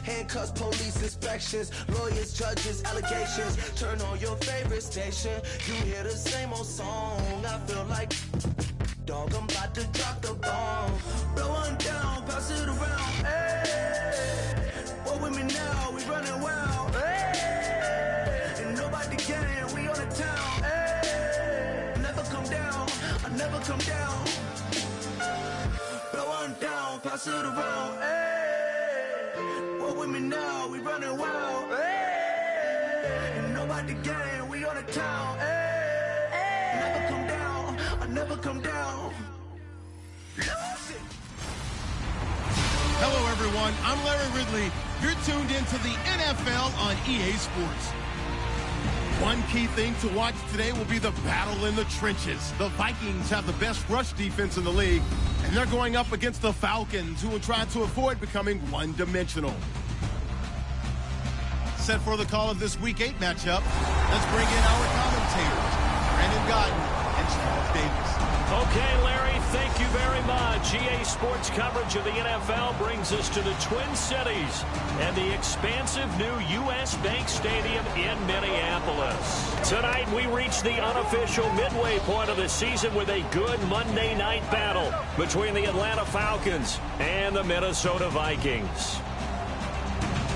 Handcuffs, police inspections, lawyers, judges, allegations. Turn on your favorite station, you hear the same old song. I feel like, dog, I'm about to drop the bomb. Blow one down, pass it around. Hey, what with me now? We running wild. Hey, and nobody can. We on the town. Hey, never come down. I never come down. Blow one down, pass it around. Hey, what with me now? We running wild. Hey, and nobody can. We on the town. Hey, never come down. I never come down. Hello, everyone. I'm Larry Ridley. You're tuned into the NFL on EA Sports. One key thing to watch today will be the battle in the trenches. The Vikings have the best rush defense in the league, and they're going up against the Falcons, who will try to avoid becoming one-dimensional. Set for the call of this Week 8 matchup, let's bring in our commentators, Brandon Godden and Charles Davis. Okay, Larry, thank you very much. EA Sports coverage of the NFL brings us to the Twin Cities and the expansive new U.S. Bank Stadium in Minneapolis. Tonight, we reach the unofficial midway point of the season with a good Monday night battle between the Atlanta Falcons and the Minnesota Vikings.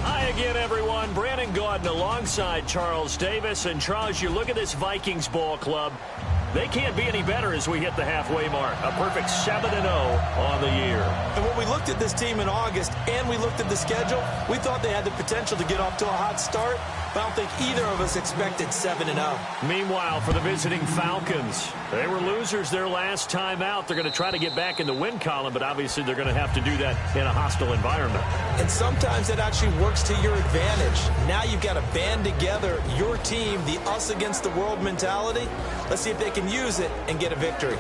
Hi again, everyone. Brandon Gaudin alongside Charles Davis. And Charles, you look at this Vikings ball club. They can't be any better as we hit the halfway mark. A perfect 7-0 on the year. And when we looked at this team in August and we looked at the schedule, we thought they had the potential to get off to a hot start. But I don't think either of us expected 7-0. Meanwhile, for the visiting Falcons, they were losers their last time out. They're going to try to get back in the win column, but obviously they're going to have to do that in a hostile environment. And sometimes it actually works to your advantage. Now you've got to band together your team, the us against the world mentality. Let's see if they can use it and get a victory.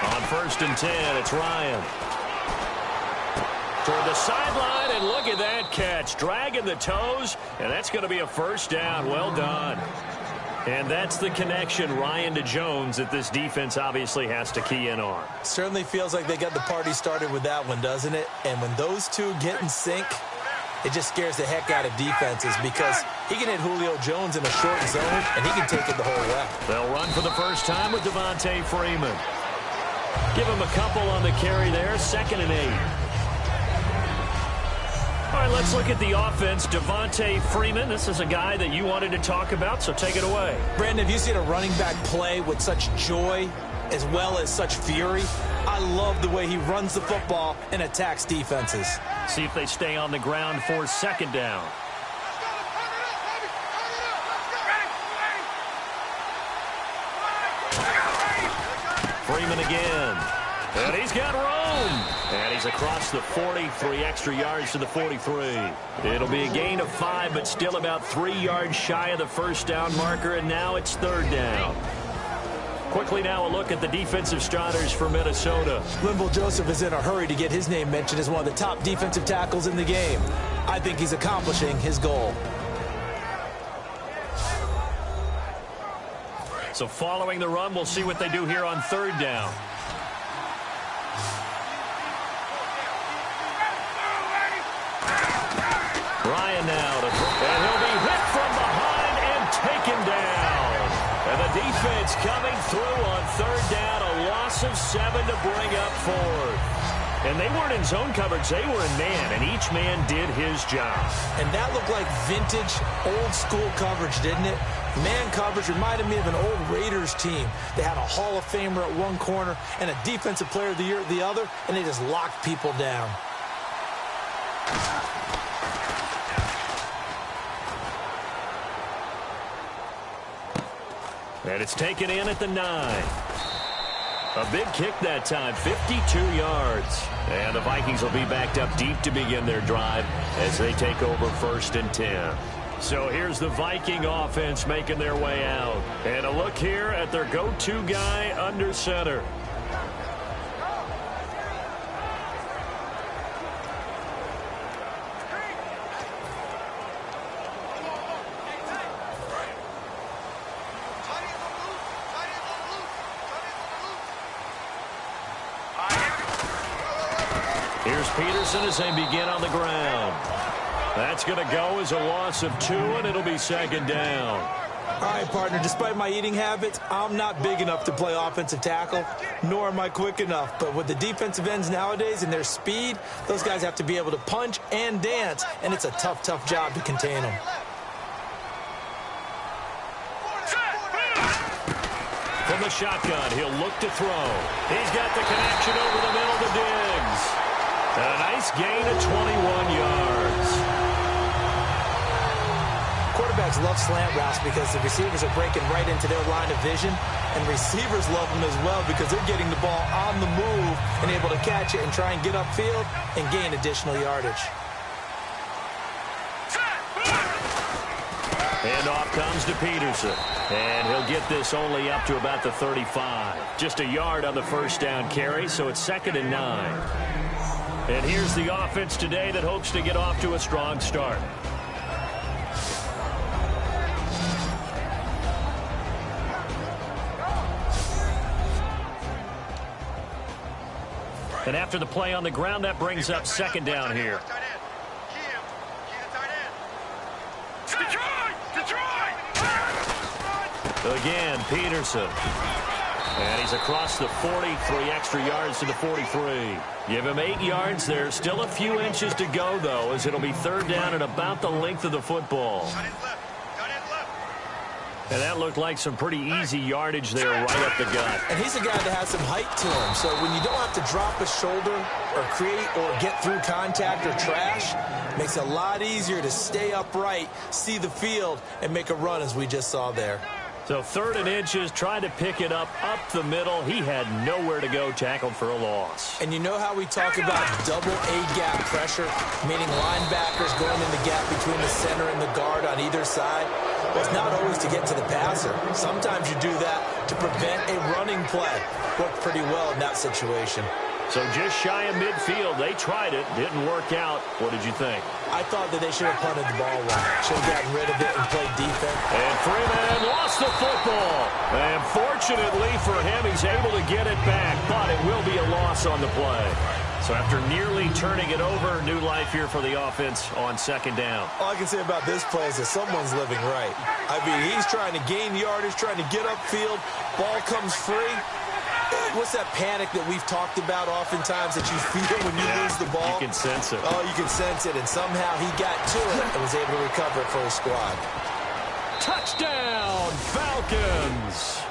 On 1st and 10, it's Ryan. Toward the sideline, and look at that catch. Dragging the toes, and that's going to be a first down. Well done. And that's the connection, Ryan to Jones, that this defense obviously has to key in on. Certainly feels like they got the party started with that one, doesn't it? And when those two get in sync, it just scares the heck out of defenses because he can hit Julio Jones in a short zone, and he can take it the whole way. They'll run for the first time with Devontae Freeman. Give him a couple on the carry there, 2nd and 8. All right, let's look at the offense. Devontae Freeman, this is a guy that you wanted to talk about, so take it away. Brandon, have you seen a running back play with such joy as well as such fury? I love the way he runs the football and attacks defenses. See if they stay on the ground for 2nd down. Freeman again. And he's got room. And he's across the 40, 3 extra yards to the 43. It'll be a gain of 5, but still about 3 yards shy of the first down marker, and now it's 3rd down. Quickly now a look at the defensive starters for Minnesota. Linval Joseph is in a hurry to get his name mentioned as one of the top defensive tackles in the game. I think he's accomplishing his goal. So following the run, we'll see what they do here on 3rd down. Ryan now to throw, and he'll be hit from behind and taken down. And the defense coming through on 3rd down, a loss of 7 to bring up 4th. And they weren't in zone coverage, they were in man, and each man did his job. And that looked like vintage, old-school coverage, didn't it? Man coverage reminded me of an old Raiders team. They had a Hall of Famer at one corner and a Defensive Player of the Year at the other, and they just locked people down. And it's taken in at the 9. A big kick that time, 52 yards. And the Vikings will be backed up deep to begin their drive as they take over 1st and 10. So here's the Viking offense making their way out. And a look here at their go-to guy under center. Here's Peterson as they begin on the ground. That's going to go as a loss of 2, and it'll be second down. All right, partner, despite my eating habits, I'm not big enough to play offensive tackle, nor am I quick enough. But with the defensive ends nowadays and their speed, those guys have to be able to punch and dance, and it's a tough, tough job to contain them. From the shotgun, he'll look to throw. He's got the connection over the middle to Diggs. And a nice gain of 21 yards. Quarterbacks love slant routes because the receivers are breaking right into their line of vision, and receivers love them as well because they're getting the ball on the move and able to catch it and try and get upfield and gain additional yardage. And off comes to Peterson. And he'll get this only up to about the 35. Just a yard on the first down carry, so it's 2nd and 9. And here's the offense today that hopes to get off to a strong start. And after the play on the ground, that brings up 2nd down here. Again, Peterson. And he's across the 40, 3 extra yards to the 43. Give him 8 yards there. Still a few inches to go, though, as it'll be 3rd down and about the length of the football. And that looked like some pretty easy yardage there right up the gut. And he's a guy that has some height to him. So when you don't have to drop a shoulder or create or get through contact or trash, it makes it a lot easier to stay upright, see the field, and make a run as we just saw there. So 3rd and inches, trying to pick it up the middle. He had nowhere to go, tackled for a loss. And you know how we talk about double A-gap pressure, meaning linebackers going in the gap between the center and the guard on either side? Well, it's not always to get to the passer. Sometimes you do that to prevent a running play. Worked pretty well in that situation. So just shy of midfield. They tried it. Didn't work out. What did you think? I thought that they should have punted the ball well. Should have gotten rid of it and played defense. And Freeman lost the football. And fortunately for him, he's able to get it back. But it will be a loss on the play. So after nearly turning it over, new life here for the offense on 2nd down. All I can say about this play is that someone's living right. I mean, he's trying to gain yardage, trying to get upfield. Ball comes free. What's that panic that we've talked about oftentimes that you feel when you lose the ball? You can sense it. Oh, you can sense it. And somehow he got to it and was able to recover it for his squad. Touchdown, Falcons.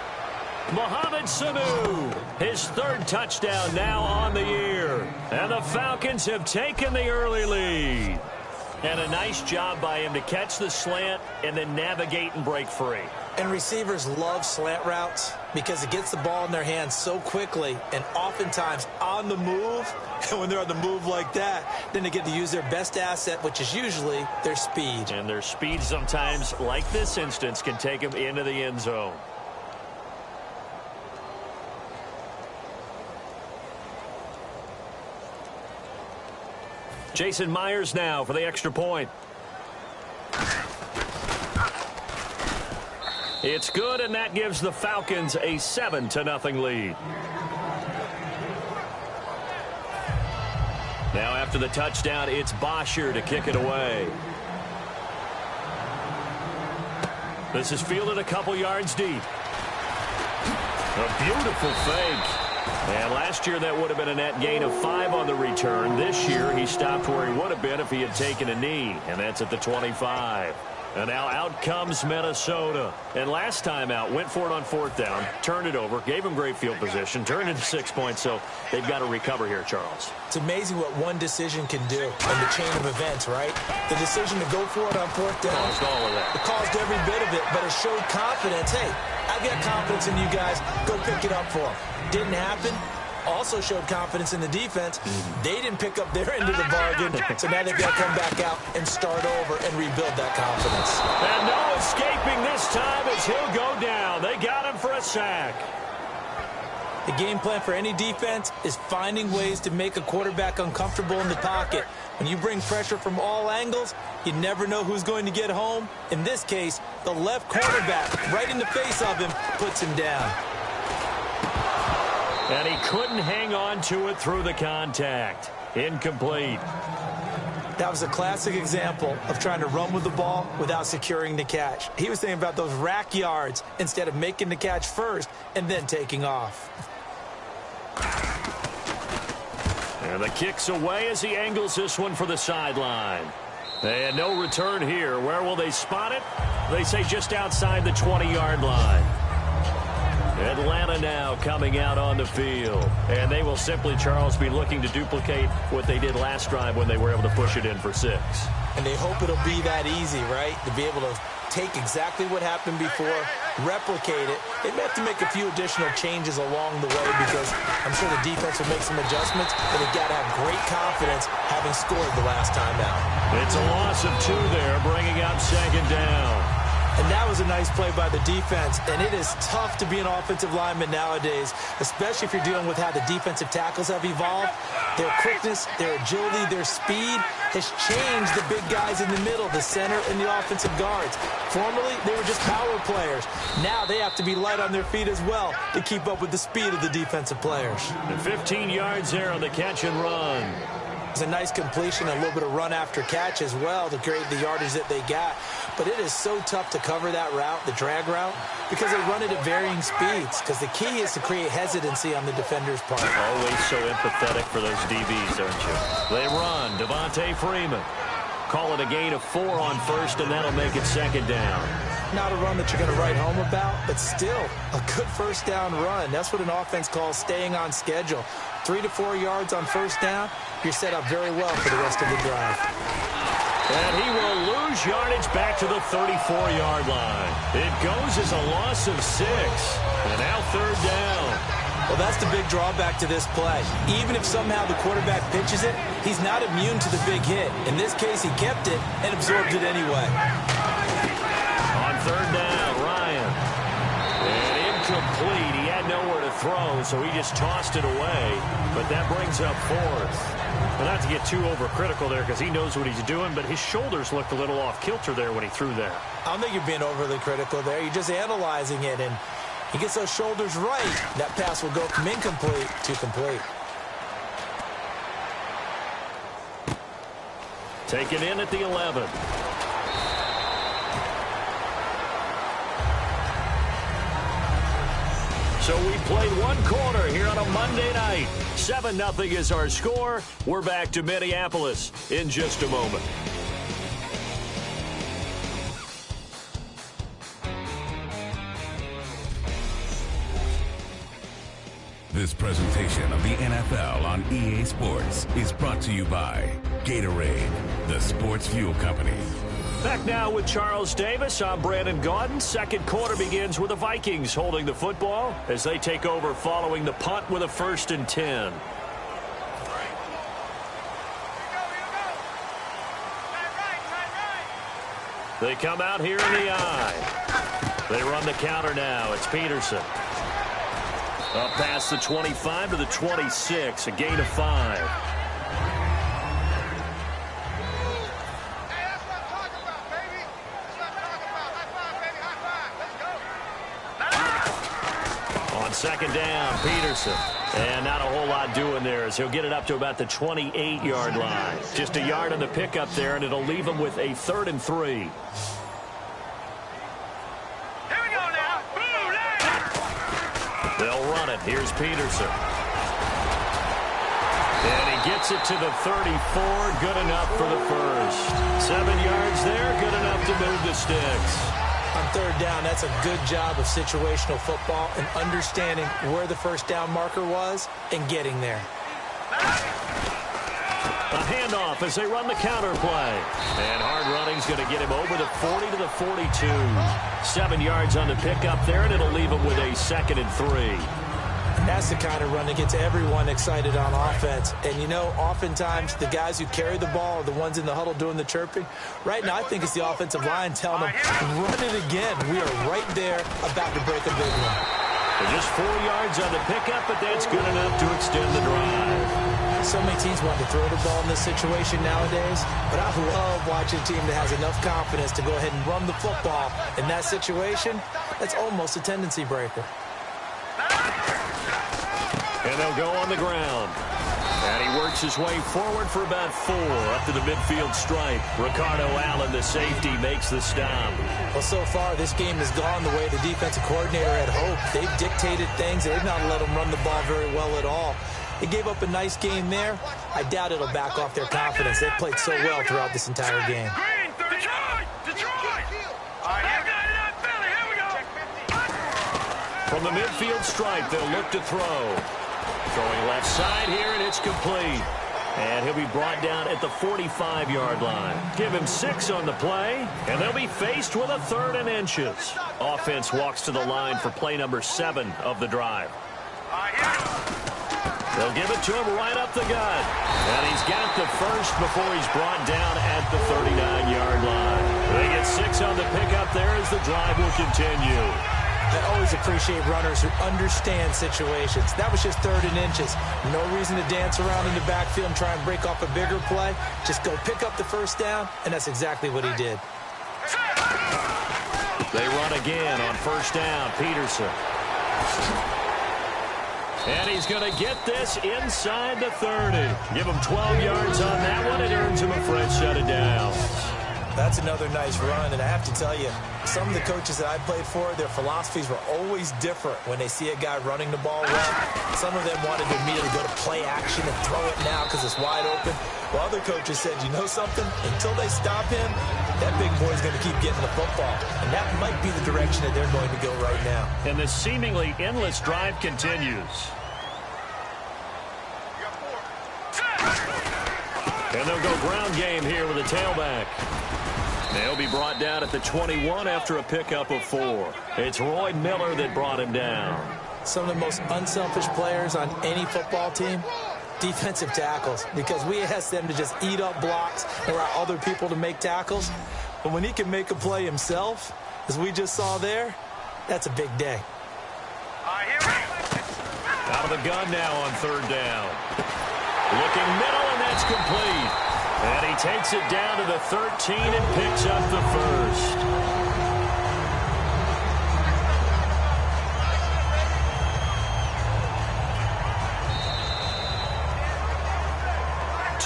Mohamed Sanu, his 3rd touchdown now on the year. And the Falcons have taken the early lead. And a nice job by him to catch the slant and then navigate and break free. And receivers love slant routes because it gets the ball in their hands so quickly and oftentimes on the move. And when they're on the move like that, then they get to use their best asset, which is usually their speed. And their speed sometimes, like this instance, can take them into the end zone. Jason Myers now for the extra point. It's good, and that gives the Falcons a 7-0 lead. Now after the touchdown, it's Bosher to kick it away. This is fielded a couple yards deep. A beautiful fake. And last year that would have been a net gain of 5 on the return. This year he stopped where he would have been if he had taken a knee, and that's at the 25. And now out comes Minnesota. And last time out, went for it on 4th down, turned it over, gave him great field position, turned into 6 points, so they've got to recover here, Charles. It's amazing what one decision can do in the chain of events, right? The decision to go for it on 4th down. Caused all of that. It caused every bit of it, but it showed confidence. Hey, I've got confidence in you guys. Go pick it up for them. Didn't happen. also showed confidence in the defense. They didn't pick up their end of the bargain, so now they've got to come back out and start over and rebuild that confidence. And no escaping this time as he'll go down. They got him for a sack. The game plan for any defense is finding ways to make a quarterback uncomfortable in the pocket. When you bring pressure from all angles, you never know who's going to get home. In this case, the left cornerback, right in the face of him, puts him down. And he couldn't hang on to it through the contact. Incomplete. That was a classic example of trying to run with the ball without securing the catch. He was thinking about those rack yards instead of making the catch first and then taking off. And the kick's away as he angles this one for the sideline. And no return here. Where will they spot it? They say just outside the 20-yard line. Atlanta now coming out on the field. And they will simply, Charles, be looking to duplicate what they did last drive when they were able to push it in for 6. And they hope it'll be that easy, right? To be able to take exactly what happened before, replicate it. They may have to make a few additional changes along the way because I'm sure the defense will make some adjustments, but they've got to have great confidence having scored the last time out. It's a loss of 2 there, bringing up 2nd down. And that was a nice play by the defense, and it is tough to be an offensive lineman nowadays, especially if you're dealing with how the defensive tackles have evolved. Their quickness, their agility, their speed has changed the big guys in the middle, the center, and the offensive guards. Formerly, they were just power players. Now they have to be light on their feet as well to keep up with the speed of the defensive players. And 15 yards there on the catch and run. It's a nice completion, a little bit of run after catch as well to create the yardage that they got. But it is so tough to cover that route, the drag route, because they run it at varying speeds. Because the key is to create hesitancy on the defender's part. Always so empathetic for those DBs, aren't you? They run. Devontae Freeman. Call it a gain of 4 on first, and that'll make it 2nd down. Not a run that you're going to write home about, but still a good first down run. That's what an offense calls staying on schedule. 3 to 4 yards on first down, you're set up very well for the rest of the drive. And he will lose yardage back to the 34-yard line. It goes as a loss of 6. And now 3rd down. Well, that's the big drawback to this play. Even if somehow the quarterback pitches it, he's not immune to the big hit. In this case, he kept it and absorbed it anyway. On 3rd down, Ryan. And incomplete. He had nowhere to throw, so he just tossed it away. But that brings up 4th. Well, not to get too overcritical there because he knows what he's doing, but his shoulders looked a little off-kilter there when he threw that. I don't think you're being overly critical there. You're just analyzing it, and he gets those shoulders right. That pass will go from incomplete to complete. Taken in at the 11. So we played 1 quarter here on a Monday night. 7-0 is our score. We're back to Minneapolis in just a moment. This presentation of the NFL on EA Sports is brought to you by Gatorade, the sports fuel company. Back now with Charles Davis. I'm Brandon Gaudin. 2nd quarter begins with the Vikings holding the football as they take over following the punt with a 1st and 10. They come out here in the eye. They run the counter now. It's Peterson. Up past the 25 to the 26, a gain of 5. On 2nd down, Peterson. And not a whole lot doing there as he'll get it up to about the 28-yard line. Just a yard on the pickup there, and it'll leave him with a 3rd and 3. They'll run it. Here's Peterson. And he gets it to the 34. Good enough for the 1st. 7 yards there. Good enough to move the sticks. On 3rd down, that's a good job of situational football and understanding where the 1st down marker was and getting there. A handoff as they run the counter play. And hard running's going to get him over the 40 to the 42. 7 yards on the pickup there, and it'll leave him with a 2nd and 3. And that's the kind of run that gets everyone excited on offense. And, you know, oftentimes the guys who carry the ball are the ones in the huddle doing the chirping. Right now, I think it's the offensive line telling them, run it again. We are right there about to break a big one. Just 4 yards on the pickup, but that's good enough to extend the drive. So many teams want to throw the ball in this situation nowadays, but I love watching a team that has enough confidence to go ahead and run the football. In that situation, that's almost a tendency breaker. And they'll go on the ground. And he works his way forward for about 4 up to the midfield stripe. Ricardo Allen, the safety, makes the stop. Well, so far, this game has gone the way the defensive coordinator had hoped. They've dictated things. They've not let them run the ball very well at all. They gave up a nice game there. I doubt it'll back off their confidence. They've played so well throughout this entire game. From the midfield stripe, they'll look to throw. Throwing left side here, and it's complete. And he'll be brought down at the 45-yard line. Give him 6 on the play, and they'll be faced with a 3rd and inches. Offense walks to the line for play number 7 of the drive. They'll give it to him right up the gut. And he's got the first before he's brought down at the 39-yard line. They get 6 on the pickup there as the drive will continue. I always appreciate runners who understand situations. That was just 3rd and inches. No reason to dance around in the backfield and try and break off a bigger play. Just go pick up the first down, and that's exactly what he did. They run again on first down. Peterson. And he's going to get this inside the 30. Give him 12 yards on that one. It earns him a fresh set of downs. That's another nice run, and I have to tell you, some of the coaches that I played for, their philosophies were always different when they see a guy running the ball well. Some of them wanted to immediately go to play action and throw it now because it's wide open. While other coaches said, you know something? Until they stop him, that big boy's going to keep getting the football. And that might be the direction that they're going to go right now. And the seemingly endless drive continues. And they'll go ground game here with a tailback. They'll be brought down at the 21 after a pickup of 4. It's Roy Miller that brought him down. Some of the most unselfish players on any football team, defensive tackles, because we ask them to just eat up blocks and allow other people to make tackles. But when he can make a play himself, as we just saw there, that's a big day. Out of the gun now on 3rd down. Looking middle, and that's complete. And he takes it down to the 13 and picks up the first.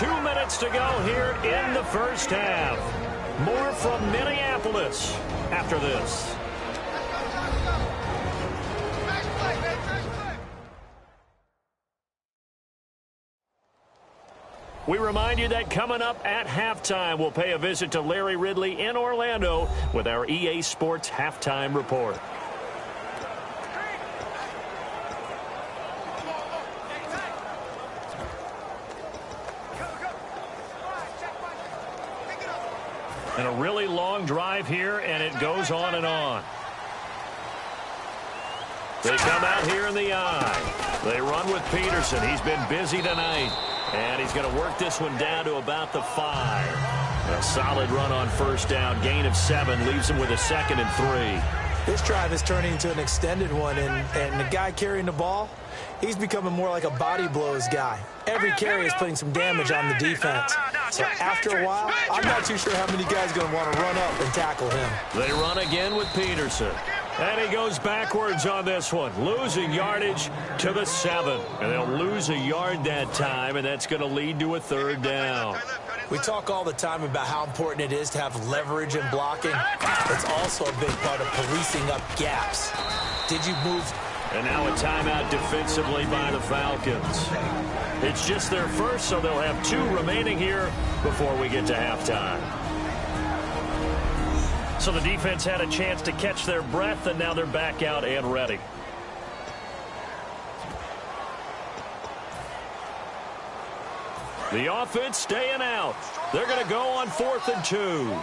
Two minutes to go here in the first half. More from Minneapolis after this. We remind you that coming up at halftime, we'll pay a visit to Larry Ridley in Orlando with our EA Sports Halftime Report. And a really long drive here, and it goes on and on. They come out here in the eye. They run with Peterson. He's been busy tonight. And he's going to work this one down to about the 5. A solid run on first down. Gain of 7 leaves him with a 2nd and 3. This drive is turning into an extended one, and the guy carrying the ball, he's becoming more like a body blows guy. Every carry is putting some damage on the defense. So after a while, I'm not too sure how many guys are going to want to run up and tackle him. They run again with Peterson. And he goes backwards on this one, losing yardage to the 7. And they'll lose a yard that time, and that's going to lead to a 3rd down. We talk all the time about how important it is to have leverage in blocking. It's also a big part of policing up gaps. Did you move? And now a timeout defensively by the Falcons. It's just their first, so they'll have 2 remaining here before we get to halftime. So the defense had a chance to catch their breath, and now they're back out and ready. The offense staying out. They're going to go on 4th and 2.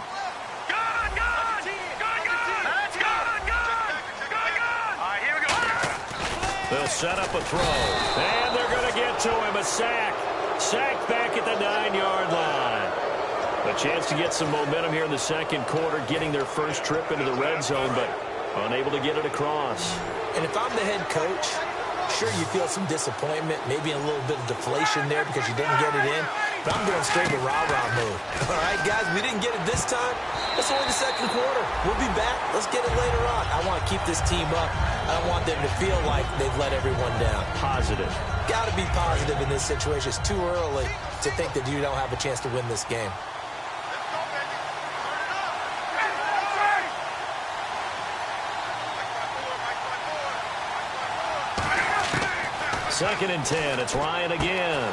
They'll to set up a throw. And they're going to get to him. A sack. Sack back at the 9-yard line. A chance to get some momentum here in the second quarter, getting their first trip into the red zone, but unable to get it across. And if I'm the head coach, sure, you feel some disappointment, maybe a little bit of deflation there because you didn't get it in. But I'm doing straight the rah-rah move. All right, guys, we didn't get it this time. It's only the second quarter. We'll be back. Let's get it later on. I want to keep this team up. I don't want them to feel like they've let everyone down. Positive. Got to be positive in this situation. It's too early to think that you don't have a chance to win this game. Second and 10. It's Ryan again.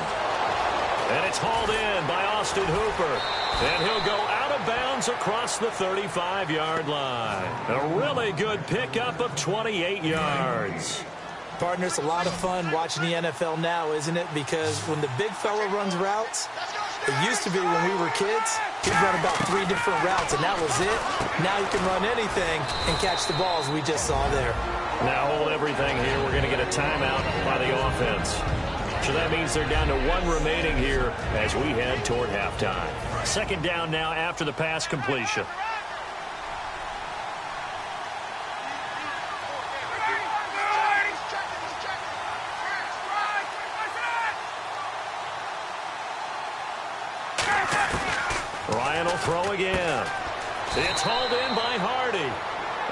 And it's hauled in by Austin Hooper. And he'll go out of bounds across the 35-yard line. A really good pickup of 28 yards. Partner, it's a lot of fun watching the NFL now, isn't it? Because when the big fella runs routes, it used to be when we were kids, he'd run about 3 different routes, and that was it. Now you can run anything and catch the balls we just saw there. Now hold everything here. We're going to get a timeout by the offense. So that means they're down to 1 remaining here as we head toward halftime. Second down now after the pass completion. Ryan will throw again. It's hauled in by Hardy.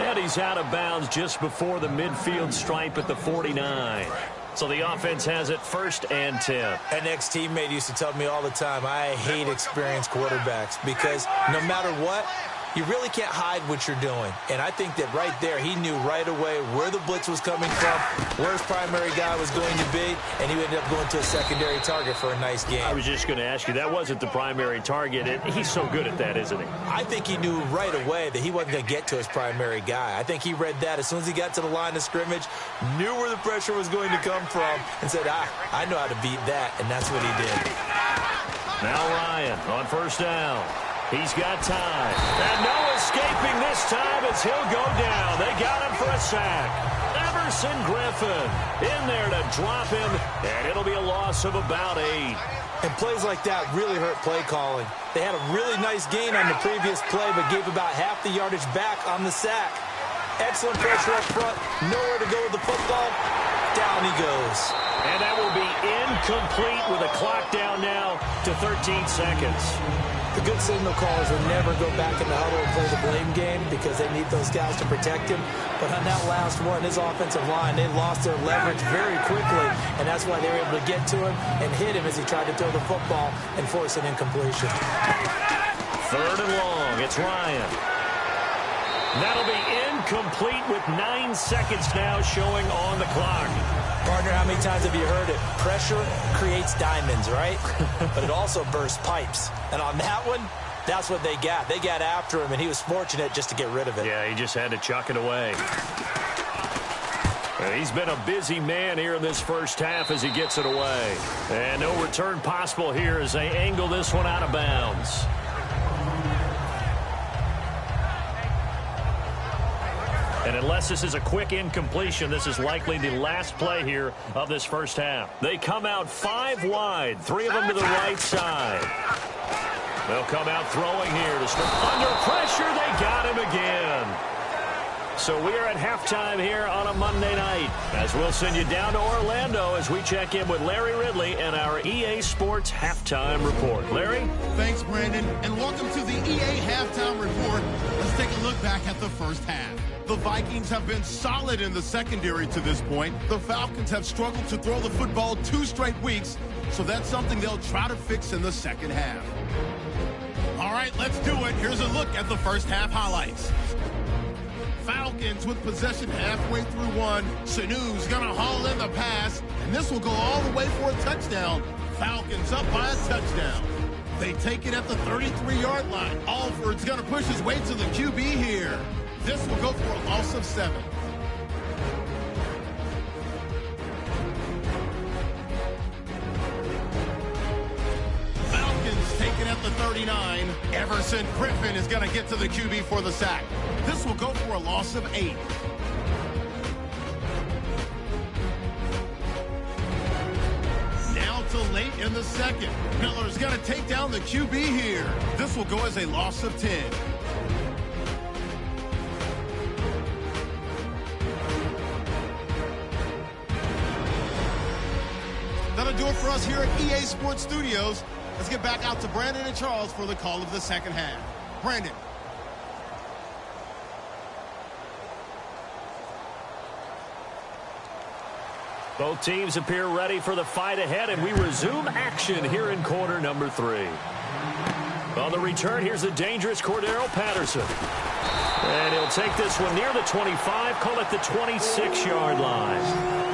And he's out of bounds just before the midfield stripe at the 49. So the offense has it 1st and 10. An ex-teammate used to tell me all the time, I hate experienced quarterbacks because no matter what, you really can't hide what you're doing. And I think that right there, he knew right away where the blitz was coming from, where his primary guy was going to be, and he ended up going to a secondary target for a nice game. I was just going to ask you, that wasn't the primary target. He's so good at that, isn't he? I think he knew right away that he wasn't going to get to his primary guy. I think he read that as soon as he got to the line of scrimmage, knew where the pressure was going to come from, and said, I know how to beat that, and that's what he did. Now Ryan on 1st down. He's got time. And no escaping this time as he'll go down. They got him for a sack. Everson Griffin in there to drop him, and it'll be a loss of about 8. And plays like that really hurt play calling. They had a really nice gain on the previous play, but gave about half the yardage back on the sack. Excellent pressure up front. Nowhere to go with the football. Down he goes. And that will be incomplete with a clock down now to 13 seconds. The good signal callers will never go back in the huddle and play the blame game because they need those guys to protect him. But on that last one, his offensive line, they lost their leverage very quickly, and that's why they were able to get to him and hit him as he tried to throw the football and force an incompletion. 3rd and long. It's Ryan. That'll be incomplete with 9 seconds now showing on the clock. Partner, how many times have you heard it? Pressure creates diamonds, right? But it also bursts pipes. And on that one, that's what they got. They got after him, and he was fortunate just to get rid of it. Yeah, he just had to chuck it away. And he's been a busy man here in this first half as he gets it away. And no return possible here as they angle this one out of bounds. And unless this is a quick incompletion, this is likely the last play here of this first half. They come out 5 wide, 3 of them to the right side. They'll come out throwing here to start. Under pressure, they got him again. So we are at halftime here on a Monday night, as we'll send you down to Orlando as we check in with Larry Ridley and our EA Sports Halftime Report. Larry? Thanks, Brandon, and welcome to the EA Halftime Report. Let's take a look back at the first half. The Vikings have been solid in the secondary to this point. The Falcons have struggled to throw the football 2 straight weeks, so that's something they'll try to fix in the second half. All right, let's do it. Here's a look at the first half highlights. Falcons with possession halfway through 1. Sanu's going to haul in the pass, and this will go all the way for a touchdown. Falcons up by a touchdown. They take it at the 33-yard line. Alford's going to push his way to the QB here. This will go for a loss of 7. Falcons taken at the 39. Everson Griffin is going to get to the QB for the sack. This will go for a loss of 8. in the second. Miller's got to take down the QB here. This will go as a loss of 10. That'll do it for us here at EA Sports Studios. Let's get back out to Brandon and Charles for the call of the second half. Brandon. Both teams appear ready for the fight ahead, and we resume action here in quarter number 3. On the return, here's the dangerous Cordero Patterson. And he'll take this one near the 25, call it the 26-yard line.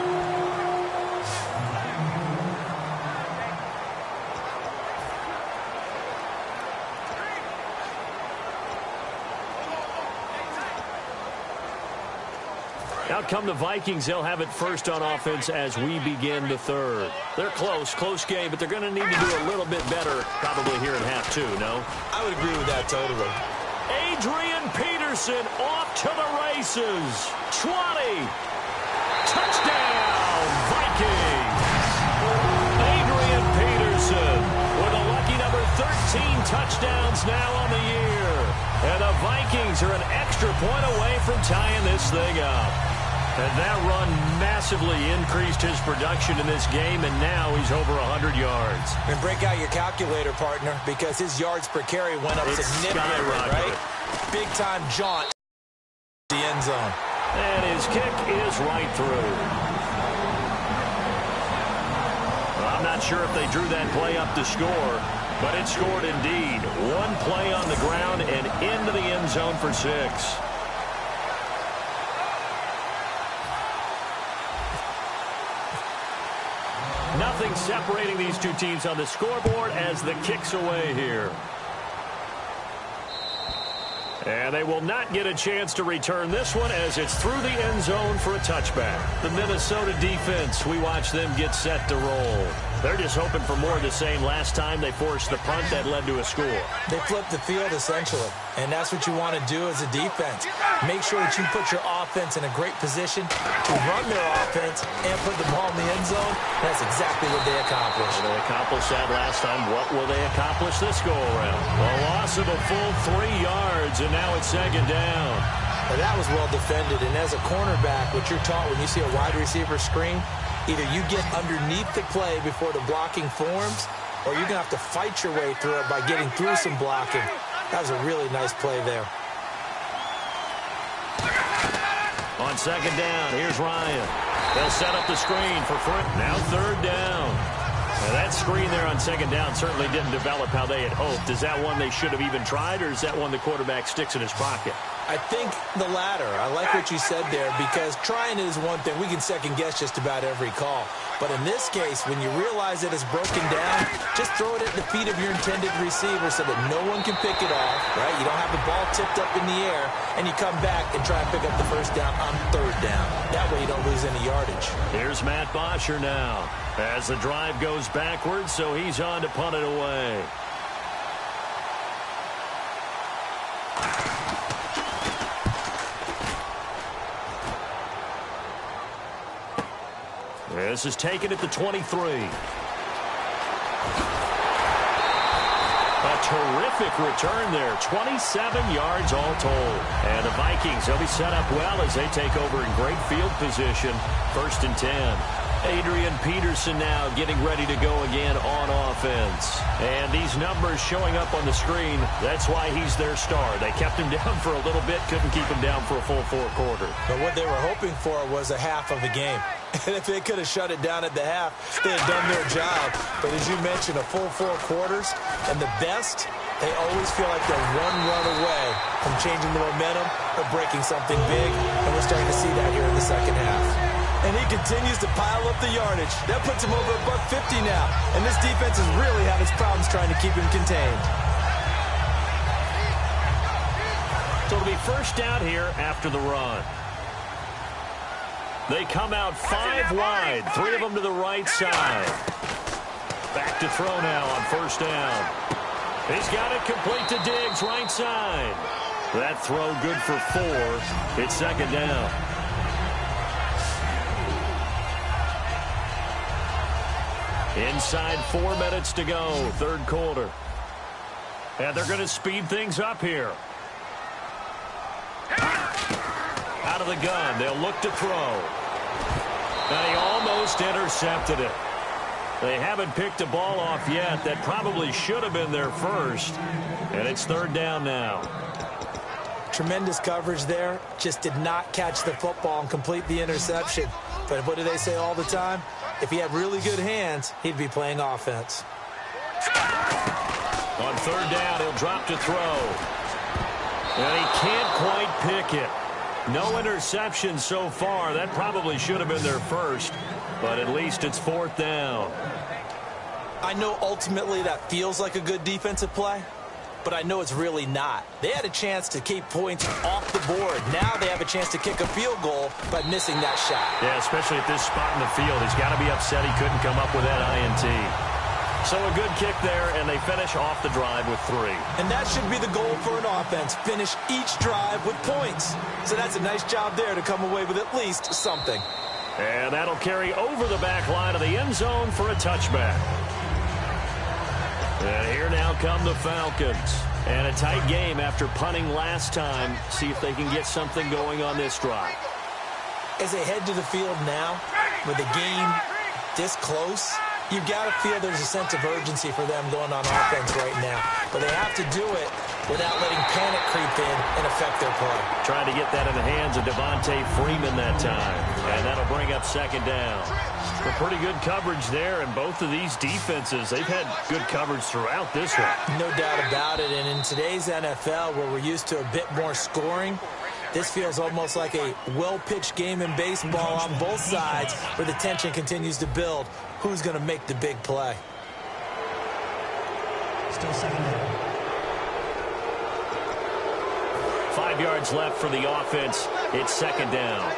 Out come the Vikings. They'll have it first on offense as we begin the third. They're close game, but they're going to need to do a little bit better probably here in half 2, no? I would agree with that totally. Adrian Peterson off to the races. 20. Touchdown, Vikings. Adrian Peterson with a lucky number 13 touchdowns now on the year. And the Vikings are an extra point away from tying this thing up. And that run massively increased his production in this game, and now he's over 100 yards. And break out your calculator, partner, because his yards per carry went up significantly, right? Big-time jaunt to the end zone. And his kick is right through. Well, I'm not sure if they drew that play up to score, but it scored indeed. One play on the ground and into the end zone for 6. Nothing separating these two teams on the scoreboard as the kick's away here. And they will not get a chance to return this one as it's through the end zone for a touchback. The Minnesota defense, we watch them get set to roll. They're just hoping for more of the same. Last time they forced the punt that led to a score. They flipped the field essentially, and that's what you want to do as a defense. Make sure that you put your offense in a great position to run their offense and put the ball in the end zone. That's exactly what they accomplished. Well, they accomplished that last time. What will they accomplish this go-around? A loss of a full 3 yards, and now it's second down. Well, that was well defended, and as a cornerback, what you're taught when you see a wide receiver screen, either you get underneath the play before the blocking forms, or you're going to have to fight your way through it by getting through some blocking. That was a really nice play there. On second down, here's Ryan. They'll set up the screen for Frick. Now third down. Now that screen there on second down certainly didn't develop how they had hoped. Is that one they should have even tried, or is that one the quarterback sticks in his pocket? I think the latter. I like what you said there, because trying is one thing. We can second-guess just about every call. But in this case, when you realize that it's broken down, just throw it at the feet of your intended receiver so that no one can pick it off, right? You don't have the ball tipped up in the air, and you come back and try and pick up the first down on third down. That way you don't lose any yardage. Here's Matt Bosher now as the drive goes backwards, so he's on to punt it away. This is taken at the 23. A terrific return there. 27 yards all told. And the Vikings, they'll be set up well as they take over in great field position. 1st and 10. Adrian Peterson now getting ready to go again on offense. And these numbers showing up on the screen, that's why he's their star. They kept him down for a little bit, couldn't keep him down for a full 4 quarters. But what they were hoping for was a half of the game. And if they could have shut it down at the half, they had done their job. But as you mentioned, a full 4 quarters, and the best, they always feel like they're one run away from changing the momentum or breaking something big. And we're starting to see that here in the second half. And he continues to pile up the yardage. That puts him over $150 now. And this defense has really had its problems trying to keep him contained. So it'll be first down here after the run. They come out 5 wide, 3 of them to the right side. Back to throw now on first down. He's got it complete to Diggs, right side. That throw good for 4. It's second down. Inside 4 minutes to go, third quarter. And they're going to speed things up here. Out of the gun, they'll look to throw. And he almost intercepted it. They haven't picked a ball off yet. That probably should have been their first. And it's third down now. Tremendous coverage there. Just did not catch the football and complete the interception. But what do they say all the time? If he had really good hands, he'd be playing offense. On third down, he'll drop to throw. And he can't quite pick it. No interception so far. That probably should have been their first. But at least it's fourth down. I know ultimately that feels like a good defensive play, but I know it's really not. They had a chance to keep points off the board. Now they have a chance to kick a field goal by missing that shot. Yeah, especially at this spot in the field. He's got to be upset he couldn't come up with that INT. So a good kick there, and they finish off the drive with 3. And that should be the goal for an offense. Finish each drive with points. So that's a nice job there to come away with at least something. And that'll carry over the back line of the end zone for a touchback. And here now come the Falcons. And a tight game after punting last time. See if they can get something going on this drive. As they head to the field now, with the game this close, you've got to feel there's a sense of urgency for them going on offense right now. But they have to do it without letting panic creep in and affect their play. Trying to get that in the hands of Devontae Freeman that time. And that'll bring up second down. But pretty good coverage there, and both of these defenses, they've had good coverage throughout this one. No doubt about it. And in today's NFL, where we're used to a bit more scoring, this feels almost like a well-pitched game in baseball on both sides where the tension continues to build. Who's going to make the big play? Still second down. 5 yards left for the offense. It's second down.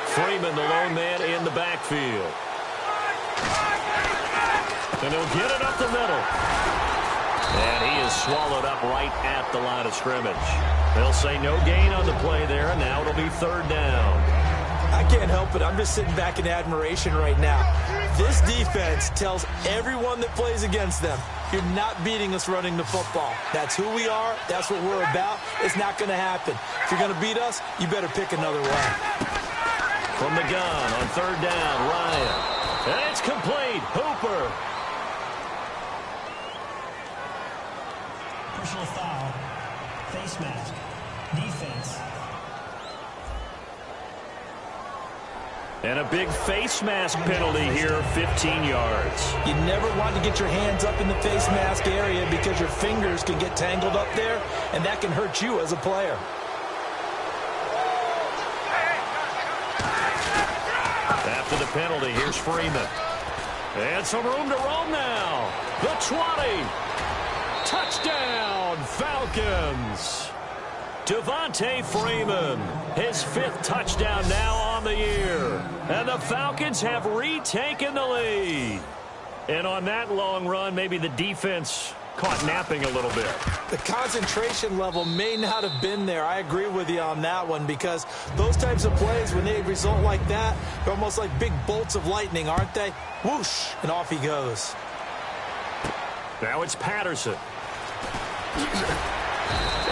Freeman, the lone man in the backfield. And he'll get it up the middle. And he is swallowed up right at the line of scrimmage. They'll say no gain on the play there, and now it'll be third down. I can't help it. I'm just sitting back in admiration right now. This defense tells everyone that plays against them, you're not beating us running the football. That's who we are. That's what we're about. It's not going to happen. If you're going to beat us, you better pick another way. From the gun on third down, Ryan. And it's complete. Hooper. Personal foul. Face mask. Defense. And a big face mask penalty here, 15 yards. You never want to get your hands up in the face mask area because your fingers can get tangled up there, and that can hurt you as a player. After the penalty, here's Freeman. And some room to roam now. The 20. Touchdown, Falcons. Devontae Freeman, his 5th touchdown now on the year. And the Falcons have retaken the lead. And on that long run, maybe the defense caught napping a little bit. The concentration level may not have been there. I agree with you on that one, because those types of plays, when they result like that, they're almost like big bolts of lightning, aren't they? Whoosh, and off he goes. Now it's Patterson.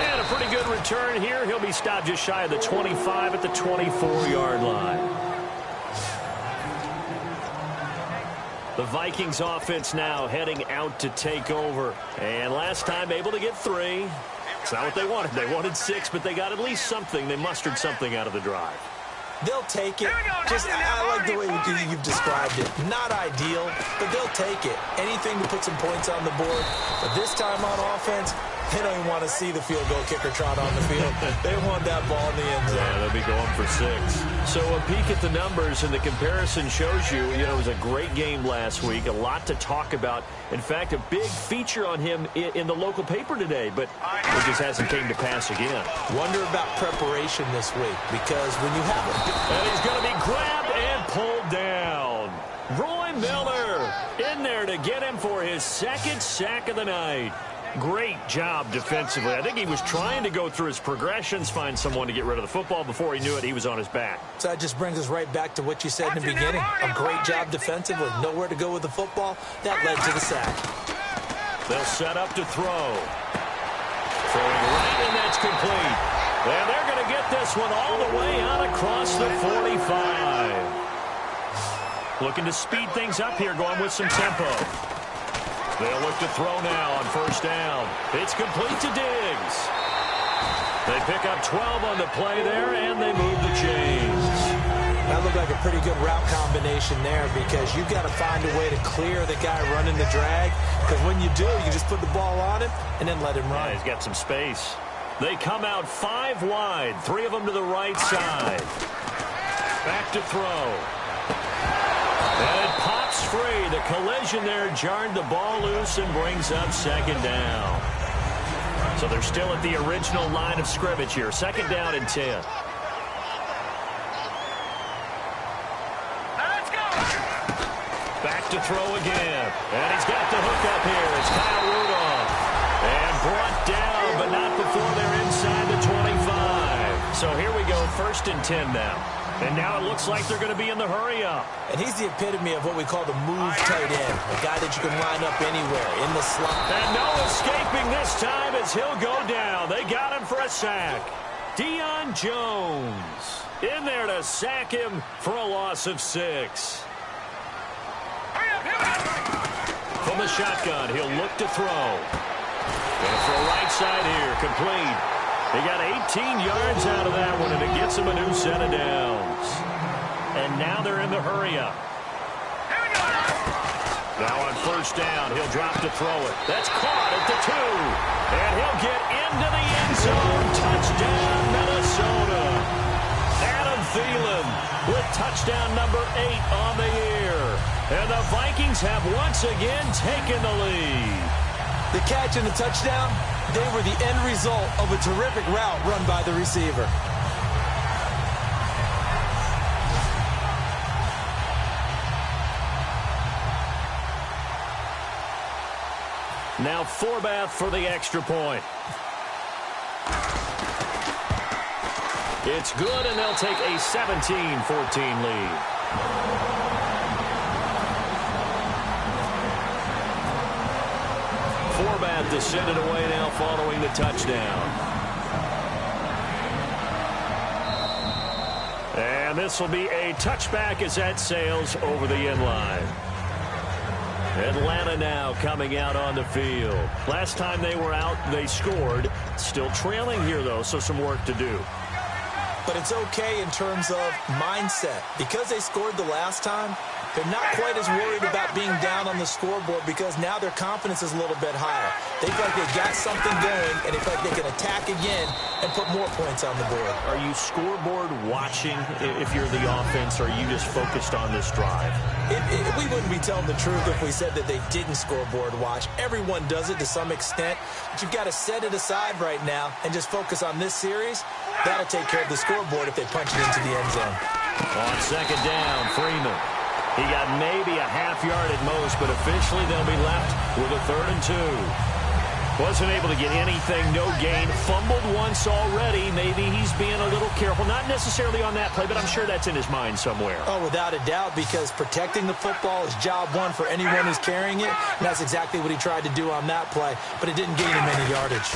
And a pretty good return here. He'll be stopped just shy of the 25 at the 24-yard line. The Vikings offense now heading out to take over. And last time able to get 3. It's not what they wanted. They wanted 6, but they got at least something. They mustered something out of the drive. They'll take it. I like the way you've described it. Not ideal, but they'll take it. Anything to put some points on the board. But this time on offense, they don't even want to see the field goal kicker trot on the field. They want that ball in the end zone. Yeah, they'll be going for 6. So a peek at the numbers, and the comparison shows you, it was a great game last week. A lot to talk about. In fact, a big feature on him in the local paper today, but it just hasn't came to pass again. Wonder about preparation this week, because when you have a... And he's going to be grabbed and pulled down. Roy Miller in there to get him for his 2nd sack of the night. Great job defensively. I think he was trying to go through his progressions, find someone to get rid of the football. Before he knew it, he was on his back. So that just brings us right back to what you said in the beginning. A great job defensively. Nowhere to go with the football. That led to the sack. They'll set up to throw. Throwing right, and that's complete. And they're going to get this one all the way out across the 45. Looking to speed things up here, going with some tempo. They'll look to throw now on first down. It's complete to Diggs. They pick up 12 on the play there, and they move the chains. That looked like a pretty good route combination there because you've got to find a way to clear the guy running the drag. Because when you do, you just put the ball on him and then let him run. Yeah, he's got some space. They come out 5 wide, 3 of them to the right side. Back to throw. And it pops free. The collision there jarred the ball loose and brings up second down. So they're still at the original line of scrimmage here. Second down and 10. Back to throw again. And he's got the hook up here. It's Kyle Rudolph. And brought down, but not before they're inside the 25. So here we go, first and 10 now. And now it looks like they're going to be in the hurry up. And he's the epitome of what we call the move tight end. A guy that you can line up anywhere, in the slot. And no escaping this time as he'll go down. They got him for a sack. Deion Jones in there to sack him for a loss of 6. From the shotgun, he'll look to throw. And for a right side here, complete. He got 18 yards out of that one, and it gets him a new set of downs. And now they're in the hurry up. Now on first down, he'll drop to throw it. That's caught at the 2. And he'll get into the end zone. Touchdown, Minnesota. Adam Thielen with touchdown number 8 on the year. And the Vikings have once again taken the lead. The catch and the touchdown, they were the end result of a terrific route run by the receiver. Now Forbath for the extra point. It's good, and they'll take a 17-14 lead. Forbath to send it away now following the touchdown. And this will be a touchback as that sails over the end line. Atlanta now coming out on the field. Last time they were out, they scored. Still trailing here, though, so some work to do. But it's okay in terms of mindset. Because they scored the last time, they're not quite as worried about being down on the scoreboard because now their confidence is a little bit higher. They feel like they got something going, and they feel like they can attack again and put more points on the board. Are you scoreboard watching if you're the offense, or are you just focused on this drive? We wouldn't be telling the truth if we said that they didn't scoreboard watch. Everyone does it to some extent, but you've got to set it aside right now and just focus on this series. That'll take care of the scoreboard if they punch it into the end zone. On second down, Freeman. He got maybe a half yard at most, but officially they'll be left with a 3rd and 2. Wasn't able to get anything, no gain. Fumbled once already. Maybe he's being a little careful. Not necessarily on that play, but I'm sure that's in his mind somewhere. Oh, without a doubt, because protecting the football is job one for anyone who's carrying it. And that's exactly what he tried to do on that play, but it didn't gain him any yardage.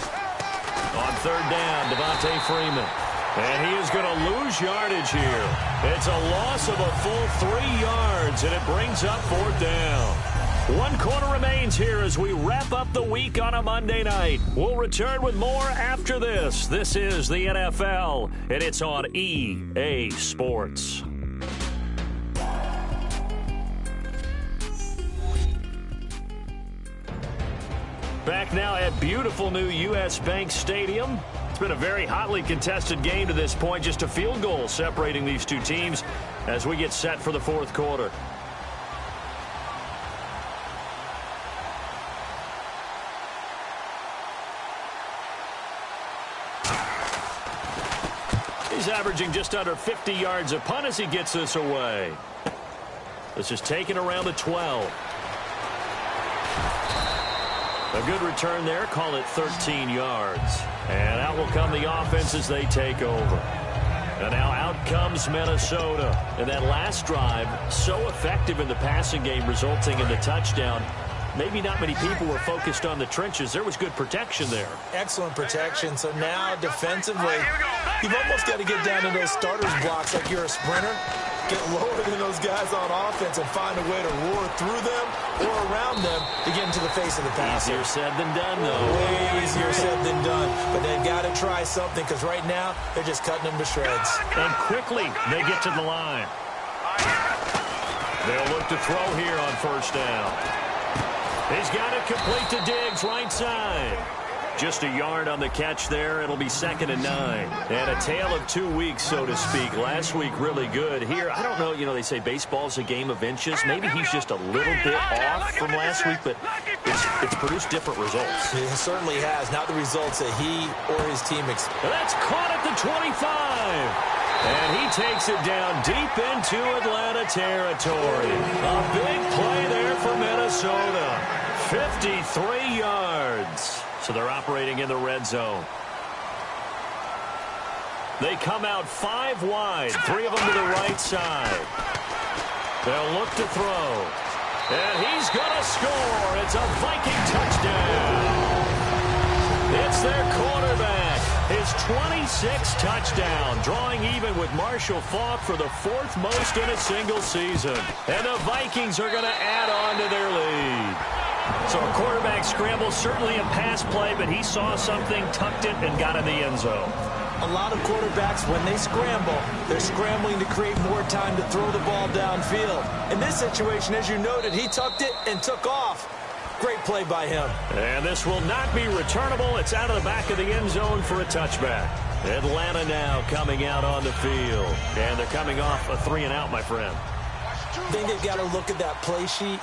On third down, Devontae Freeman. And he is going to lose yardage here. It's a loss of a full 3 yards, and it brings up 4th down. 1 quarter remains here as we wrap up the week on a Monday night. We'll return with more after this. This is the NFL, and it's on EA Sports. Back now at beautiful new U.S. Bank Stadium. It's been a very hotly contested game to this point. Just a field goal separating these two teams as we get set for the 4th quarter. He's averaging just under 50 yards a punt as he gets this away. This is taken around the 12. A good return there. Call it 13 yards. And out will come the offense as they take over. And now out comes Minnesota. And that last drive, so effective in the passing game, resulting in the touchdown. Maybe not many people were focused on the trenches. There was good protection there. Excellent protection. So now defensively, you've almost got to get down to those starters blocks like you're a sprinter. Get lower than those guys on offense and find a way to roar through them or around them to get into the face of the passer. Easier said than done, though. Way easier said than done. But they've got to try something because right now they're just cutting them to shreds. And quickly they get to the line. They'll look to throw here on first down. He's got it complete to Diggs, right side. Just a yard on the catch there. It'll be 2nd and 9. And a tale of 2 weeks, so to speak. Last week, really good. Here, I don't know, they say baseball's a game of inches. Maybe he's just a little bit off from last week, but it's produced different results. It certainly has. Not the results that he or his team expect. That's caught at the 25. And he takes it down deep into Atlanta territory. A big play there for Minnesota. 53 yards. So they're operating in the red zone. They come out 5 wide, 3 of them to the right side. They'll look to throw. And he's going to score. It's a Viking touchdown. It's their quarterback. His 26th touchdown, drawing even with Marshall Faulk for the 4th most in a single season. And the Vikings are going to add on to their lead. So a quarterback scramble, certainly a pass play, but he saw something, tucked it, and got in the end zone. A lot of quarterbacks, when they scramble, they're scrambling to create more time to throw the ball downfield. In this situation, as you noted, he tucked it and took off. Great play by him. And this will not be returnable. It's out of the back of the end zone for a touchback. Atlanta now coming out on the field. And they're coming off a 3-and-out, my friend. I think they've got to look at that play sheet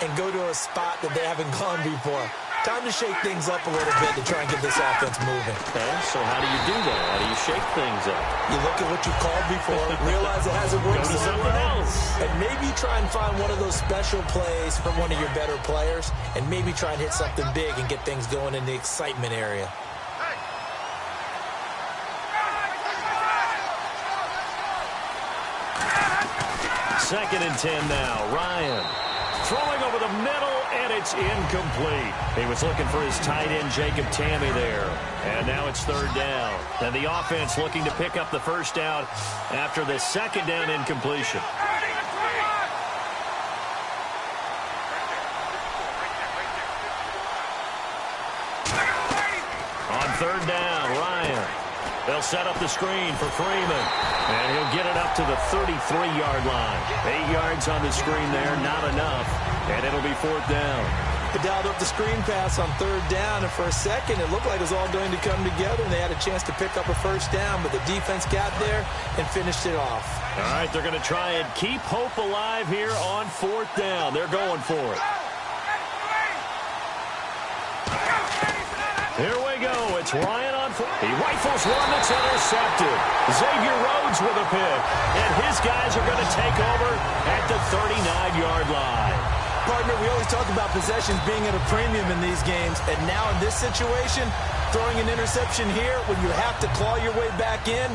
and go to a spot that they haven't gone before. Time to shake things up a little bit to try and get this offense moving. Okay, so how do you do that? How do you shake things up? You look at what you called before, realize it hasn't worked Go to something else. and maybe try and find one of those special plays from one of your better players, and maybe try and hit something big and get things going in the excitement area. Second and 10 now. Ryan throwing over the middle, and it's incomplete. He was looking for his tight end, Jacob Tammy, there. And now it's 3rd down. And the offense looking to pick up the first down after the 2nd down incompletion. On 3rd down, Ryan. They'll set up the screen for Freeman. And he'll get it up to the 33-yard line. 8 yards on the screen there, not enough. And it'll be 4th down. They dialed up the screen pass on 3rd down, and for a second it looked like it was all going to come together, and they had a chance to pick up a first down, but the defense got there and finished it off. All right, they're going to try and keep hope alive here on 4th down. They're going for it. Here we go. It's Ryan on 4th. He rifles one that's intercepted. Xavier Rhodes with a pick. And his guys are going to take over at the 39-yard line. Partner, we always talk about possessions being at a premium in these games. And now in this situation, throwing an interception here when you have to claw your way back in,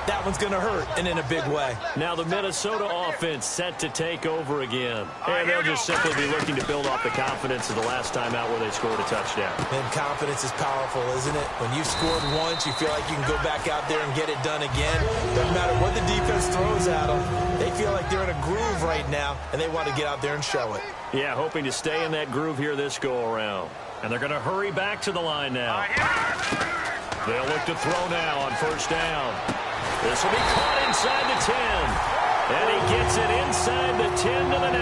that one's going to hurt, and in a big way. Now the Minnesota offense set to take over again. And they'll just simply be looking to build off the confidence of the last time out where they scored a touchdown. And confidence is powerful, isn't it? When you've scored once, you feel like you can go back out there and get it done again. Doesn't matter what the defense throws at them. They feel like they're in a groove right now, and they want to get out there and show it. Yeah, hoping to stay in that groove here this go-around. And they're going to hurry back to the line now. They'll look to throw now on first down. This will be caught inside the 10. And he gets it inside the 10 to the 9.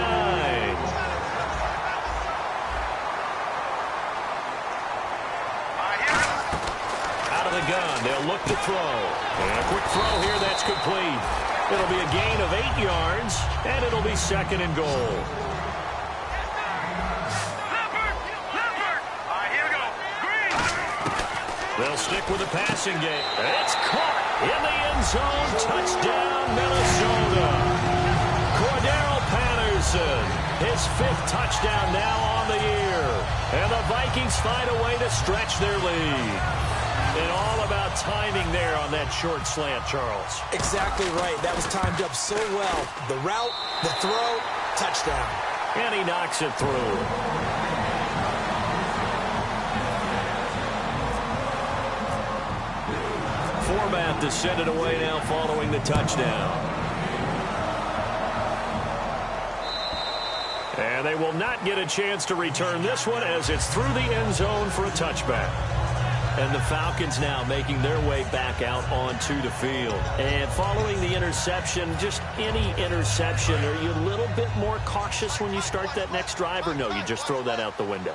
Out of the gun, they'll look to throw. And a quick throw here, that's complete. It'll be a gain of 8 yards, and it'll be 2nd and goal. They'll stick with the passing game. It's caught in the end zone. Touchdown, Minnesota. Cordero Patterson. His 5th touchdown now on the year. And the Vikings find a way to stretch their lead. And all about timing there on that short slant, Charles. Exactly right. That was timed up so well. The route, the throw, touchdown. And he knocks it through. Format to send it away now following the touchdown. And they will not get a chance to return this one as it's through the end zone for a touchback. And the Falcons now making their way back out onto the field. And following the interception, just any interception, are you a little bit more cautious when you start that next drive, or no, you just throw that out the window?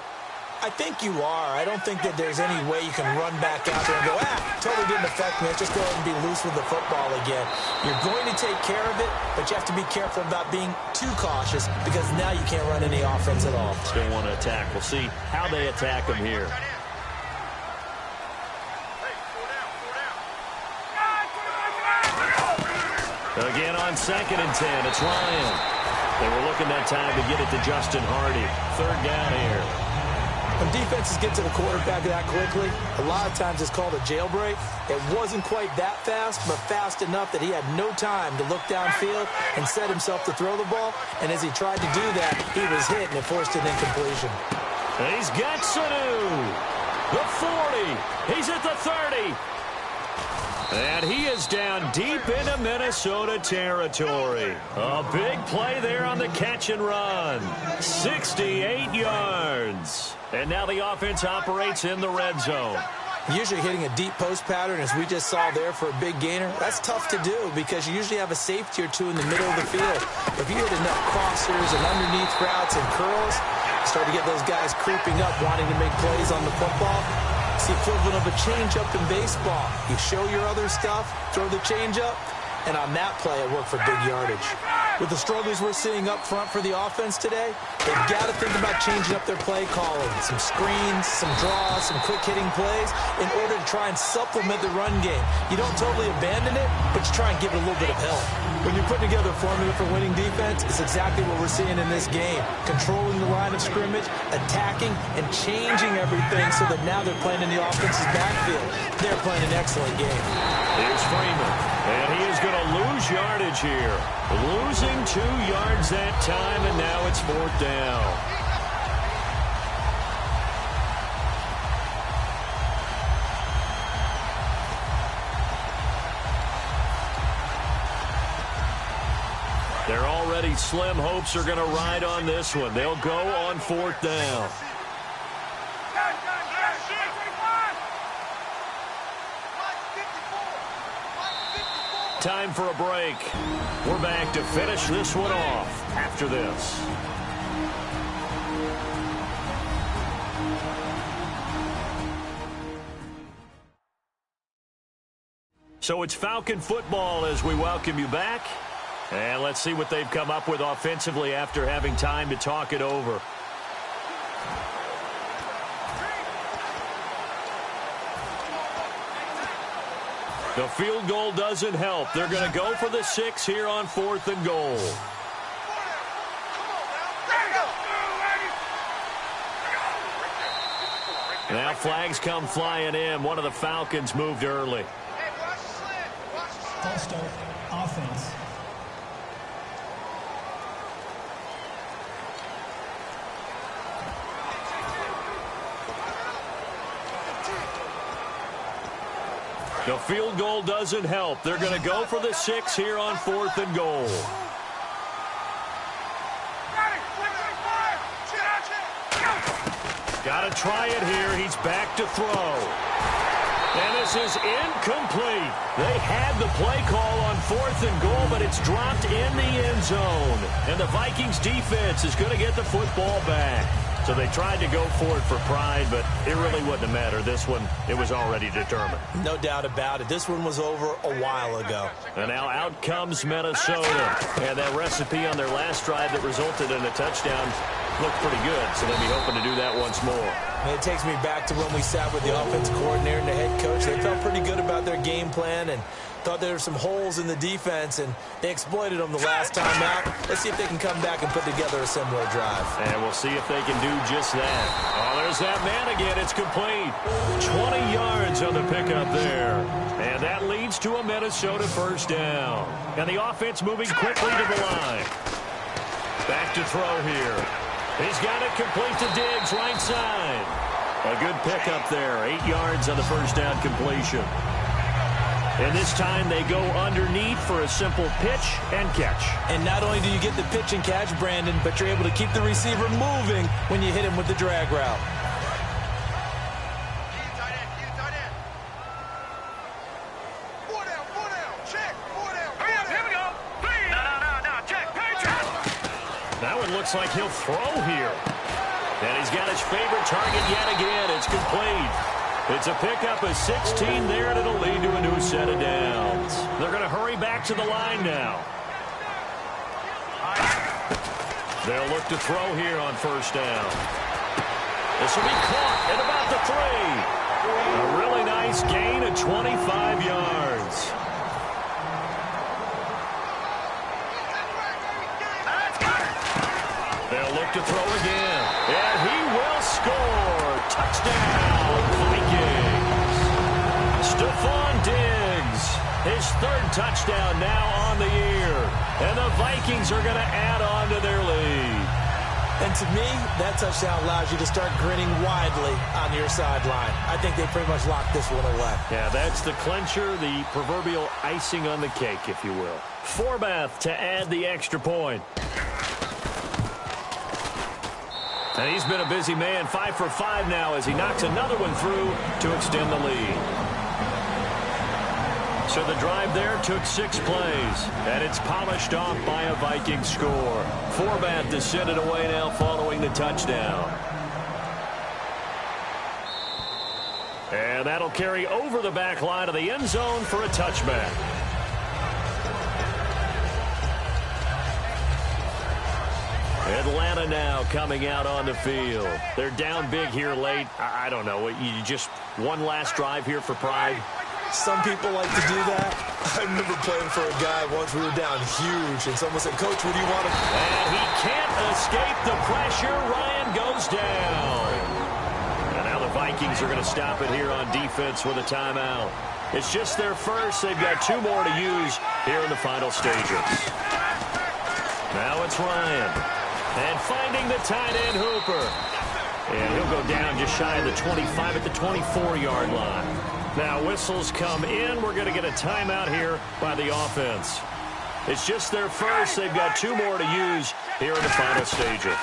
I think you are. I don't think that there's any way you can run back out there and go, totally didn't affect me. Let's just go ahead and be loose with the football again. You're going to take care of it, but you have to be careful about being too cautious because now you can't run any offense at all. Still want to attack. We'll see how they attack them here. Again on 2nd and 10, it's Ryan. They were looking that time to get it to Justin Hardy. 3rd down here. When defenses get to the quarterback that quickly, a lot of times it's called a jailbreak. It wasn't quite that fast, but fast enough that he had no time to look downfield and set himself to throw the ball. And as he tried to do that, he was hit and it forced an incompletion. He's got Sanu. The 40. He's at the 30. And he is down deep into Minnesota territory. A big play there on the catch and run. 68 yards. And now the offense operates in the red zone. Usually hitting a deep post pattern, as we just saw there for a big gainer, that's tough to do because you usually have a safety or two in the middle of the field. If you hit enough crossers and underneath routes and curls, you start to get those guys creeping up wanting to make plays on the football. It's the equivalent of a changeup in baseball. You show your other stuff, throw the changeup, and on that play, it worked for big yardage. With the struggles we're seeing up front for the offense today, they've got to think about changing up their play calling. Some screens, some draws, some quick-hitting plays in order to try and supplement the run game. You don't totally abandon it, but you try and give it a little bit of help. When you're putting together a formula for winning defense, it's exactly what we're seeing in this game. Controlling the line of scrimmage, attacking, and changing everything so that now they're playing in the offense's backfield. They're playing an excellent game. Here's Freeman, and he is going to lose yardage here. Losing 2 yards that time, and now it's 4th down. Their already slim hopes are going to ride on this one. They'll go on 4th down. Time for a break. We're back to finish this one off after this. So it's Falcon football as we welcome you back. And let's see what they've come up with offensively after having time to talk it over. The field goal doesn't help. They're going to go for the 6 here on 4th and goal. Now flags come flying in. One of the Falcons moved early. False start, offense. The field goal doesn't help. They're going to go for the 6 here on 4th and goal. Got to try it here. He's back to throw. And this is incomplete. They had the play call on 4th and goal, but it's dropped in the end zone. And the Vikings defense is going to get the football back. So they tried to go for it for pride, but it really wouldn't have mattered. This one, it was already determined. No doubt about it. This one was over a while ago. And now out comes Minnesota. And that recipe on their last drive that resulted in a touchdown looked pretty good. So they'll be hoping to do that once more. And it takes me back to when we sat with the offensive coordinator and the head coach. They felt pretty good about their game plan, and Thought there were some holes in the defense, and they exploited them the last time out. Let's see if they can come back and put together a similar drive. And we'll see if they can do just that. Oh, there's that man again. It's complete. 20 yards on the pickup there. And that leads to a Minnesota first down. And the offense moving quickly to the line. Back to throw here. He's got it complete to Diggs, right side. A good pickup there. 8 yards on the first down completion. And this time they go underneath for a simple pitch and catch. And not only do you get the pitch and catch, Brandon, but you're able to keep the receiver moving when you hit him with the drag route. Looks like he'll throw here. And he's got his favorite target yet again. It's complete. It's a pickup of 16 there, and it'll lead to a new set of downs. They're going to hurry back to the line now. They'll look to throw here on first down. This will be caught at about the 3. A really nice gain of 25 yards. They'll look to throw again. And he will score. Touchdown, Vikings. Stephon Diggs, his 3rd touchdown now on the year. And the Vikings are going to add on to their lead. And to me, that touchdown allows you to start grinning widely on your sideline. I think they pretty much locked this one away. Yeah, that's the clincher, the proverbial icing on the cake, if you will. Forbath to add the extra point. And he's been a busy man, 5 for 5 now as he knocks another one through to extend the lead. So the drive there took 6 plays, and it's polished off by a Viking score. Forbath to send it away now following the touchdown. And that'll carry over the back line of the end zone for a touchback. Atlanta now coming out on the field. They're down big here late. I don't know. You just one last drive here for pride? Some people like to do that. I remember playing for a guy once. We were down huge, and someone said, "Coach, what do you want to..." And he can't escape the pressure. Ryan goes down. And now the Vikings are going to stop it here on defense with a timeout. It's just their first. They've got 2 more to use here in the final stages. Now it's Ryan. And finding the tight end Hooper. And he'll go down just shy of the 25 at the 24-yard line. Now whistles come in. We're going to get a timeout here by the offense. It's just their first. They've got 2 more to use here in the final stages.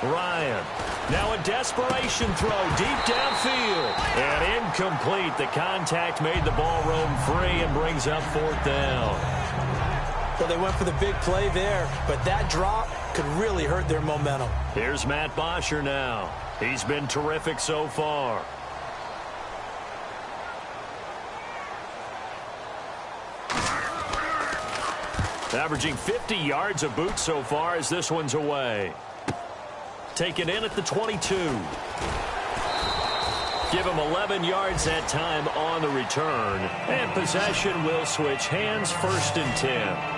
Ryan. Now a desperation throw deep downfield. And incomplete. The contact made the ball roam free and brings up 4th down. Well, they went for the big play there, but that drop could really hurt their momentum. Here's Matt Bosher now. He's been terrific so far. Averaging 50 yards a boot so far as this one's away. Taken in at the 22. Give him 11 yards that time on the return. And possession will switch hands, 1st and 10.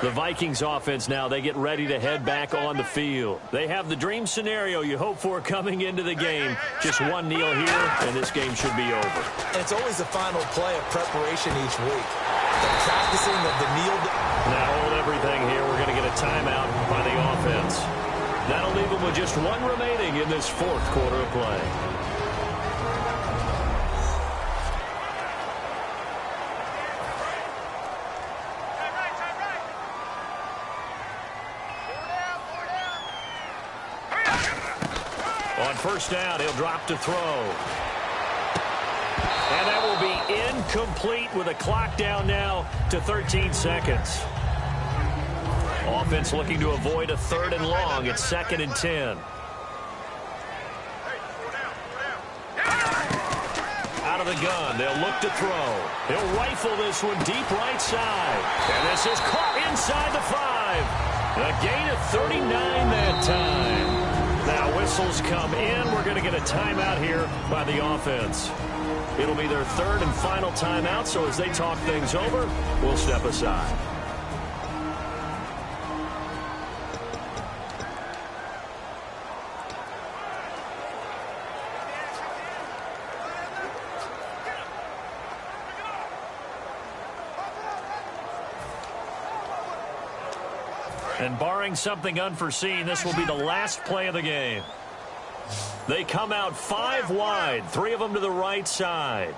The Vikings offense now, they get ready to head back on the field. They have the dream scenario you hope for coming into the game. Just one kneel here, and this game should be over. And it's always the final play of preparation each week. The practicing of the kneel. Now hold everything here. We're going to get a timeout by the offense. That'll leave them with just 1 remaining in this 4th quarter of play. On first down, he'll drop to throw. And that will be incomplete with a clock down now to 13 seconds. Offense looking to avoid a 3rd and long. It's 2nd and 10. out of the gun. They'll look to throw. He'll rifle this one deep right side. And this is caught inside the 5. A gain of 39 that time. Now whistles come in. We're going to get a timeout here by the offense. It'll be their third and final timeout, so as they talk things over, we'll step aside. And barring something unforeseen, this will be the last play of the game. They come out 5 wide, 3 of them to the right side.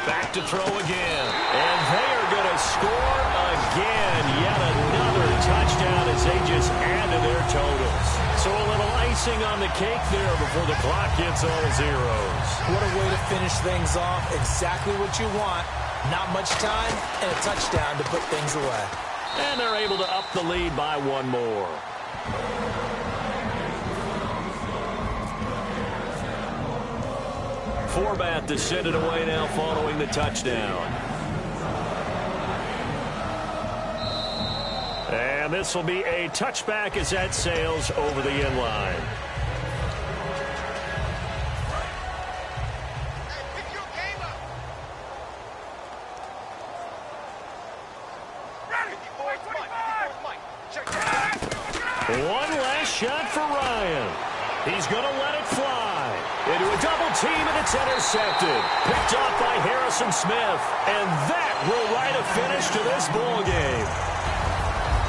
Back to throw again. And they are going to score again. Yet another touchdown as they just add to their totals. So a little icing on the cake there before the clock hits all zeros. What a way to finish things off. Exactly what you want. Not much time and a touchdown to put things away. And they're able to up the lead by 1 more. Forbat to send it away now following the touchdown. And this will be a touchback as that sails over the end line. One last shot for Ryan. He's going to let it fly. Into a double team, and it's intercepted. Picked off by Harrison Smith. And that will write a finish to this ball game.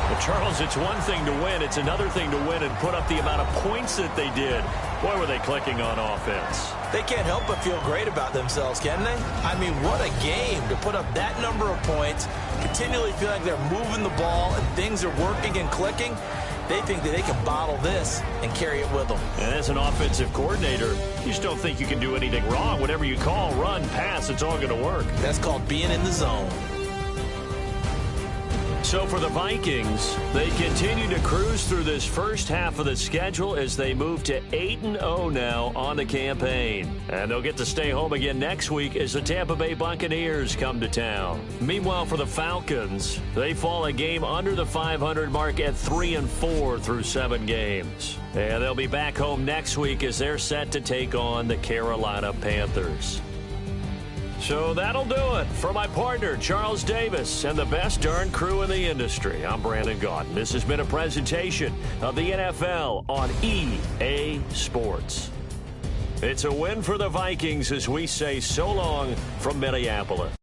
Well, Charles, it's one thing to win. It's another thing to win and put up the amount of points that they did. Boy, were they clicking on offense. They can't help but feel great about themselves, can they? I mean, what a game to put up that number of points, continually feel like they're moving the ball and things are working and clicking. They think that they can bottle this and carry it with them. And as an offensive coordinator, you just don't think you can do anything wrong. Whatever you call, run, pass, it's all going to work. That's called being in the zone. So for the Vikings, they continue to cruise through this first half of the schedule as they move to 8-0 now on the campaign. And they'll get to stay home again next week as the Tampa Bay Buccaneers come to town. Meanwhile, for the Falcons, they fall a game under the 500 mark at 3-4 through 7 games. And they'll be back home next week as they're set to take on the Carolina Panthers. So that'll do it. For my partner, Charles Davis, and the best darn crew in the industry, I'm Brandon Gaudin. This has been a presentation of the NFL on EA Sports. It's a win for the Vikings as we say so long from Minneapolis.